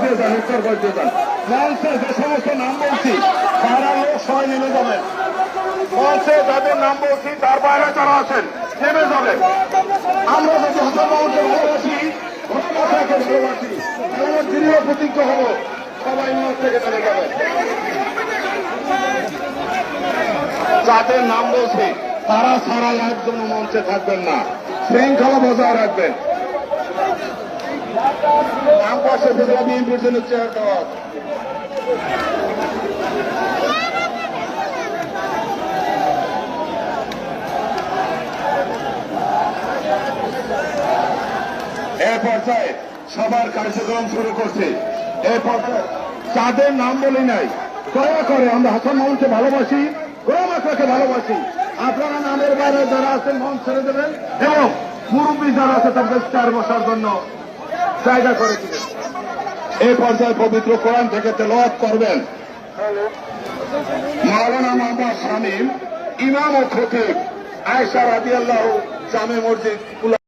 বসে যান, উত্তর বসে যান। মঞ্চে যে সমস্ত নাম বলছি তারা লোক সবাই নেমে যাবেন। মঞ্চে যাদের নাম বলছি তার বাইরে যারা আছেন নেমে যাবেন। আমরা যদি হাসান মাহমুদকে ভালোবাসি, ভালোবাসাকে ভালোবাসি, আমরা দৃঢ় প্রতিজ্ঞ হব, সবাই মঞ্চ থেকে নেমে যাবেন। যাদের নাম বলছি তারা ছাড়া একজন মঞ্চে থাকবেন না, শৃঙ্খলা বজায় রাখবেন। নাম পাশে ফেসলা বিএনপির জন্য চেয়ার দেওয়া। এ পর্যায়ে সবার কার্যক্রম শুরু করছে। এ পর্যায়ে যাদের নাম বলি নাই, দয়া করে আমরা হাসান মাহমুদকে ভালোবাসি, গোলাম আকরামকে ভালোবাসি, আপনারা নামের বাইরে যারা আছেন মঞ্চ ছেড়ে দেবেন এবং মুরব্বী যারা আছে তাদের চেয়ার বসার জন্য জায়গা করে দিবেন। এই পর্যায়ে পবিত্র কোরআন থেকে তেলাওয়াত করবেন মাওলানা মোহাম্মদ শামীম, ইমাম ও খতিব, আয়েশা রাদিয়াল্লাহু জামে মসজিদ।